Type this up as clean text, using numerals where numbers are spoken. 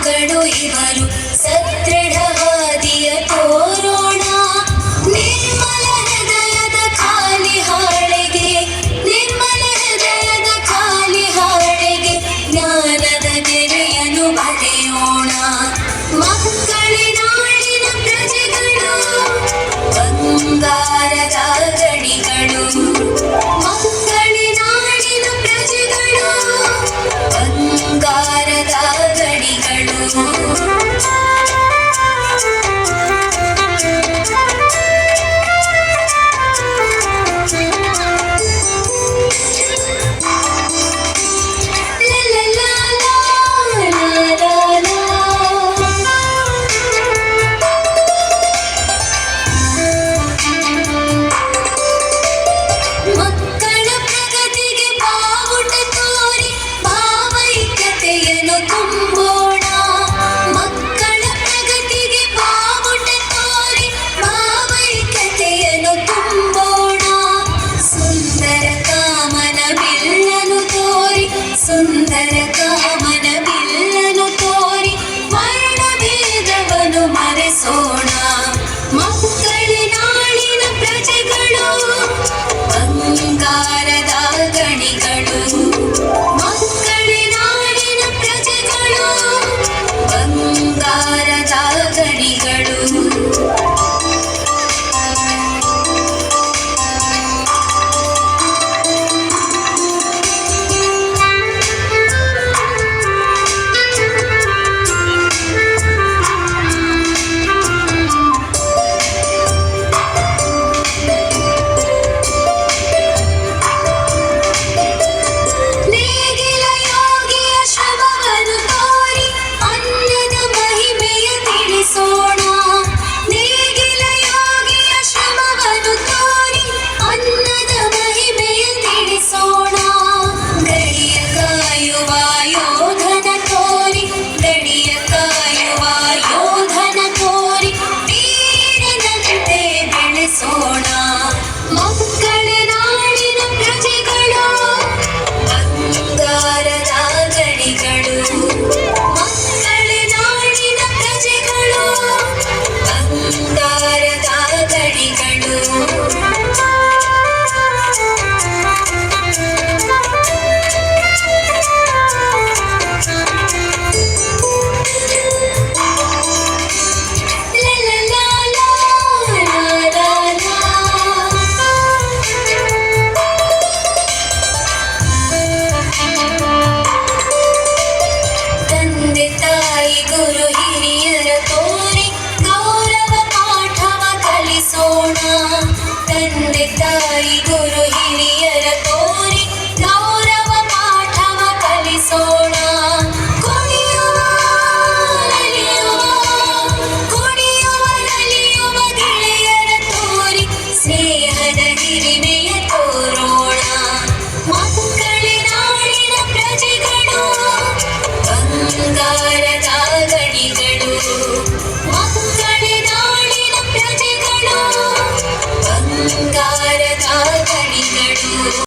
ಮಕ್ಕಳು ಇವರು ಸದೃಢವಾದಿಯ ತೋರೋಣ. ನಿರ್ಮಲ ಹೃದಯದ ಖಾಲಿ ಹಾಳೆಗೆ, ನಿರ್ಮಲ ಹೃದಯದ ಖಾಲಿ ಹಾಳೆಗೆ ಜ್ಞಾನದ ನೆರೆಯನ್ನು ಬರೆಯೋಣ. ಮಕ್ಕಳೇ ನಾಡಿನ ಪ್ರಜೆಗಳು, ಬಂಗಾರದ ಗಣಿಗಳು. ಮಕ್ಕಳೇ ನಾಡಿನ ಪ್ರಜೆಗಳು, ಬಂಗಾರದ ಗಣಿಗಳು. ಮಕ್ಕಳ ಪ್ರಗತಿಗೆ ಬಾವುಟ ತೋರಿ ಭಾವೈಕ್ಯತೆಯನ್ನು ತುಂಬೋಣ. ಮಕ್ಕಳ ಪ್ರಗತಿಗೆ ಬಾವುಟ ತೋರಿ ಭಾವೈಕ್ಯತೆಯನ್ನು ತುಂಬೋಣ. ಸುಂದರ ಕಾಮನ ಬಿಲ್ಲನು ತೋರಿ, ಸುಂದರ ಕಾಮನ ಬಿಲ್ಲನು ತೋರಿ ವರ್ಣಭೇದವನ್ನು ಮರೆಸೋಣ. ಮಕ್ಕಳೇ ನಾಳಿನ ಪ್ರಜೆಗಳು, ಬಂಗಾರದ ಗಣಿಗಳು. ಮಕ್ಕಳೇ ನಾಡಿನ ಪ್ರಜೆಗಳು, ಬಂಗಾರದ ಗಣಿಗಳು. ನೇಗಿಲ ಯೋಗಿಯ ಶ್ರಮವನ್ನು ತೋರಿ ಅನ್ನದ ಮಹಿಮೆಯ ತಿಳಿಸೋಣ. ನೇಗಿಲ ಯೋಗಿಯ ಶ್ರಮವನ್ನು ತೋರಿ ಅನ್ನದ ಮಹಿಮೆಯ ತಿಳಿಸೋಣ. ಗಡಿಯ ಕಾಯುವ ಯೋಧನ ತೋರಿ, ಗಡಿಯ ಕಾಯುವ ಯೋಧನ ತೋರಿ ವೀರನಂತೆ ಬೆಳೆಸೋಣ. ಮಕ್ಕಳೇ ನಾಡಿನ ಪ್ರಜೆಗಳು, ಬಂಗಾರದ ಗಣಿಗಳು. ಮಕ್ಕಳೇ ನಾಡಿನ ಪ್ರಜೆಗಳು, ಬಂಗಾರದ ಗಣಿಗಳು. ತಂದೆ ತಾಯಿ ಗುರು ಹಿರಿಯರ ತೋರಿ ಗೌರವ ಪಾಠವ ಕಲಿಸೋಣ. ತಂದೆ ತಾಯಿ ಗುರು ಹಿರಿಯರ ತೋರಿ ಗೌರವ ಪಾಠವ ಕಲಿಸೋಣ. ಕುಣಿಯುವ ನಲಿಯುವ, ಕುಣಿಯುವ ನಲಿಯುವ ಗೆಳೆಯರ ತೋರಿ ಸ್ನೇಹದ ಹಿರಿಮೆಯ ತೋರೋಣ. ಮಕ್ಕಳೇ ನಾಡಿನ ಪ್ರಜೆಗಳು, ಬಂಗಾರದ ಗಣಿಗಳು. ಮಕ್ಕಳೇ ನಾಡಿನ ಪ್ರಜೆಗಳು, ಬಂಗಾರದ ಗಣಿಗಳು.